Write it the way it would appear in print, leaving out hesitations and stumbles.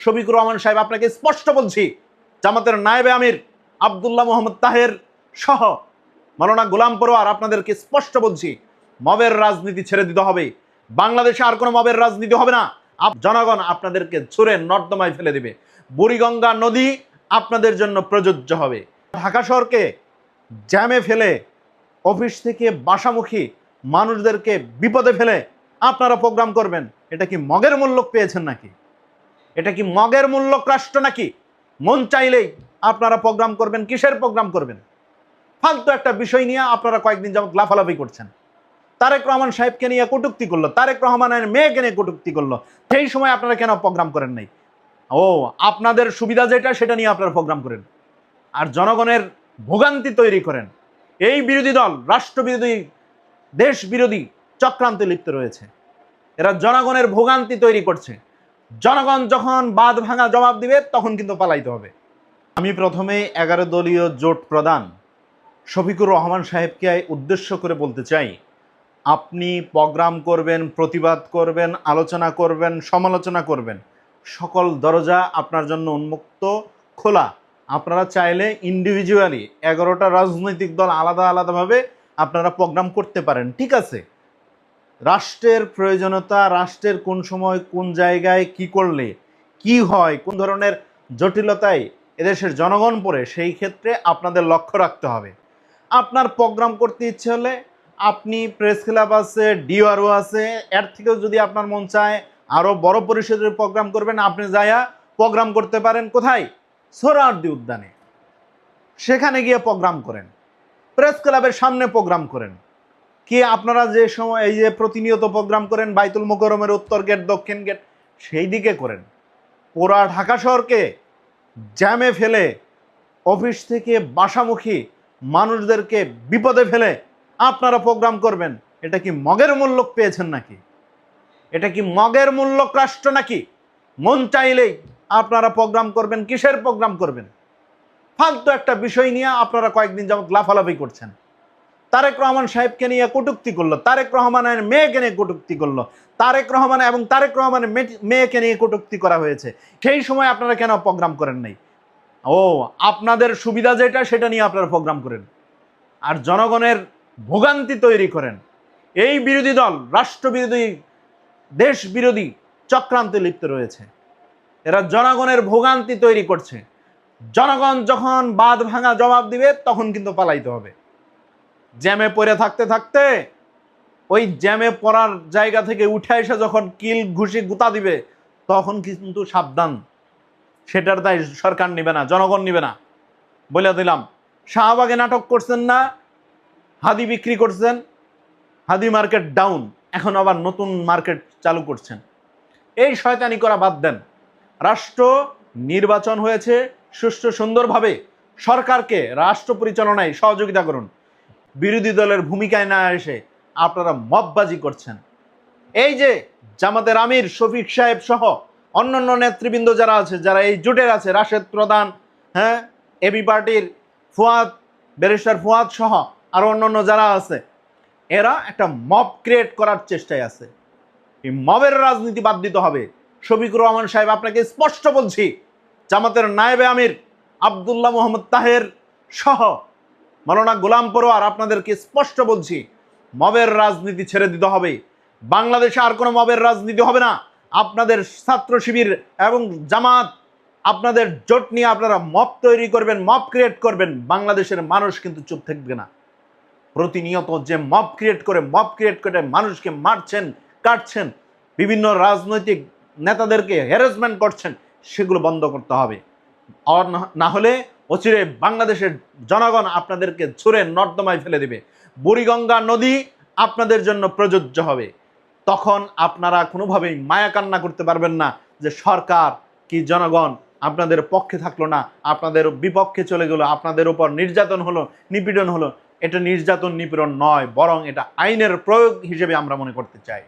শফিকুর রহমান সাহেব আপনাকে স্পষ্ট বলছি, জামাতের নায়েবে আমির আব্দুল্লাহ মোহাম্মদ তাহের সহ মাওলানা গোলাম পরোয়ার আপনাদেরকে স্পষ্ট বলছি, মবের রাজনীতি ছেড়ে দিতে হবে। বাংলাদেশে আর কোনো মবের রাজনীতি হবে না। জনগণ আপনাদেরকে ছুঁড়ে নর্দমায় ফেলে দিবে। বুড়িগঙ্গা নদী আপনাদের জন্য প্রযোজ্য হবে। ঢাকা শহরকে জ্যামে ফেলে অফিস থেকে বাসামুখী মানুষদেরকে বিপদে ফেলে আপনারা প্রোগ্রাম করবেন। এটা কি মগের মূল্য পেয়েছেন নাকি? এটা কি মগের মূল্য রাষ্ট্র নাকি? মন চাইলেই আপনারা প্রোগ্রাম করবেন। কিসের প্রোগ্রাম করবেন? ফালতু একটা বিষয় নিয়ে আপনারা কয়েকদিন যাবত লাফালাফি করছেন। তারেক রহমান সাহেবকে নিয়ে কটূক্তি করলো, তারেক রহমানের মেয়েকে নিয়ে কটূক্তি করলো। সেই সময় আপনারা কেন প্রোগ্রাম করেন নাই? ও আপনাদের সুবিধা যেটা সেটা নিয়ে আপনারা প্রোগ্রাম করেন আর জনগণের ভোগান্তি তৈরি করেন। এই বিরোধী দল রাষ্ট্রবিরোধী, দেশ বিরোধী চক্রান্তে লিপ্ত রয়েছে। এরা জনগণের ভোগান্তি তৈরি করছে। জনগণ যখন বাঁধ ভাঙা জবাব দিবে তখন কিন্তু পালাইতে হবে। আমি প্রথমে 11 দলীয় জোট প্রধান শফিকুর রহমান সাহেবকে উদ্দেশ্য করে বলতে চাই, আপনি প্রোগ্রাম করবেন, প্রতিবাদ করবেন, আলোচনা করবেন, সমালোচনা করবেন, সকল দরজা আপনার জন্য উন্মুক্ত, খোলা। আপনারা চাইলে ইন্ডিভিজুয়ালি 11টা রাজনৈতিক দল আলাদা আলাদাভাবে আপনারা প্রোগ্রাম করতে পারেন, ঠিক আছে। রাষ্ট্রের প্রয়োজনীয়তা, রাষ্ট্রের কোন সময় কোন জায়গায় কি করলে কি হয়, কোন ধরনের জটিলতায় এদেশের জনগণ পড়ে, সেই ক্ষেত্রে আপনাদের লক্ষ্য রাখতে হবে। আপনার প্রোগ্রাম করতে ইচ্ছে হলে আপনি প্রেস ক্লাব আছে, ডিআরও আছে, এর থেকেও যদি আপনার মন চায় আরও বড় পরিসরের প্রোগ্রাম করবেন, আপনি যাইয়া প্রোগ্রাম করতে পারেন। কোথায়? সোহরাওয়ার্দী উদ্যানে। সেখানে গিয়ে প্রোগ্রাম করেন, প্রেস ক্লাবের সামনে প্রোগ্রাম করেন। কি আপনারা যে সময় এই যে প্রতিনিয়ত প্রোগ্রাম করেন বাইতুল মোকাররমের উত্তর গেট, দক্ষিণ গেট, সেই দিকে করেন। পুরা ঢাকা শহরকে জ্যামে ফেলে অফিস থেকে বাসামুখী মানুষদেরকে বিপদে ফেলে আপনারা প্রোগ্রাম করবেন। এটা কি মগের মূল্য পেয়েছেন নাকি? এটা কি মগের মূল্য রাষ্ট্র নাকি? মন চাইলেই আপনারা প্রোগ্রাম করবেন। কিসের প্রোগ্রাম করবেন? ফালতু একটা বিষয় নিয়ে আপনারা কয়েকদিন যাবত লাফালাফি করছেন। তারেক রহমান সাহেবকে নিয়ে কটূক্তি করলো, তারেক রহমানের মেয়েকে নিয়ে কটূক্তি করলো, তারেক রহমান এবং তারেক রহমানের মেয়েকে নিয়ে কটূক্তি করা হয়েছে। সেই সময় আপনারা কেন প্রোগ্রাম করেন নাই? ও আপনাদের সুবিধা যেটা সেটা নিয়ে আপনারা প্রোগ্রাম করেন আর জনগণের ভোগান্তি তৈরি করেন। এই বিরোধী দল রাষ্ট্রবিরোধী, দেশ বিরোধী চক্রান্তে লিপ্ত রয়েছে। এরা জনগণের ভোগান্তি তৈরি করছে। জনগণ যখন বাঁধ ভাঙা জবাব দিবে তখন কিন্তু পালাইতে হবে। জ্যামে পড়ে থাকতে থাকতে ওই জ্যামে পড়ার জায়গা থেকে উঠে এসে যখন কিল ঘুষি গুতা দিবে তখন কিন্তু সাবধান। সেটার দায় সরকার নিবে না, জনগণ নিবে না, বলে দিলাম। শাহবাগে নাটক করছেন না, হাদি বিক্রি করছেন, হাদি মার্কেট ডাউন, এখন আবার নতুন মার্কেট চালু করছেন। এই শয়তানি করা বাদ দেন। রাষ্ট্র নির্বাচন হয়েছে, সুষ্ঠু সুন্দরভাবে সরকারকে রাষ্ট্র পরিচালনায় সহযোগিতা করুন। বিরোধী দলের ভূমিকায় না এসে আপনারা মববাজি করছেন। এই যে জামাতের আমির শফিক সাহেব সহ অন্যান্য নেতৃবৃন্দ যারা আছে, যারা এই জোটের আছে, রাশেদ প্রধান, হ্যাঁ, এবি পার্টির ফুয়াদ, ব্যারিস্টার ফুয়াদ সহ আর অন্যান্য যারা আছে, এরা একটা মব ক্রিয়েট করার চেষ্টায় আছে। এই মবের রাজনীতি বাদ দিতে হবে। শফিকুর রহমান সাহেব আপনাকে স্পষ্ট বলছি, জামাতের নায়েবে আমির আব্দুল্লাহ মোহাম্মদ তাহের সহ মাওলানা গোলাম পরোয়ার আপনাদেরকে স্পষ্ট বলছি, মবের রাজনীতি ছেড়ে দিতে হবে। বাংলাদেশে আর কোনো মবের রাজনীতি হবে না। আপনাদের ছাত্র শিবির এবং জামাত, আপনাদের জোট নিয়ে আপনারা মব তৈরি করবেন, মব ক্রিয়েট করবেন। বাংলাদেশের মানুষ কিন্তু চুপ থাকবে না। প্রতিনিয়ত যে মব ক্রিয়েট করে মানুষকে মারছেন, কাটছেন, বিভিন্ন রাজনৈতিক নেতাদেরকে হ্যারাসমেন্ট করছেন, সেগুলো বন্ধ করতে হবে। আর না হলে অচিরে বাংলাদেশের জনগণ আপনাদেরকে ছুঁড়ে নর্দমায় ফেলে দিবে। বুড়িগঙ্গা নদী আপনাদের জন্য প্রযোজ্য হবে। তখন আপনারা কোনোভাবেই মায়া কান্না করতে পারবেন না যে সরকার কি জনগণ আপনাদের পক্ষে থাকলো না, আপনাদের বিপক্ষে চলে গেল, আপনাদের উপর নির্যাতন হলো, নিপীড়ন হলো। এটা নির্যাতন নিপীড়ন নয়, বরং এটা আইনের প্রয়োগ হিসেবে আমরা মনে করতে চাই।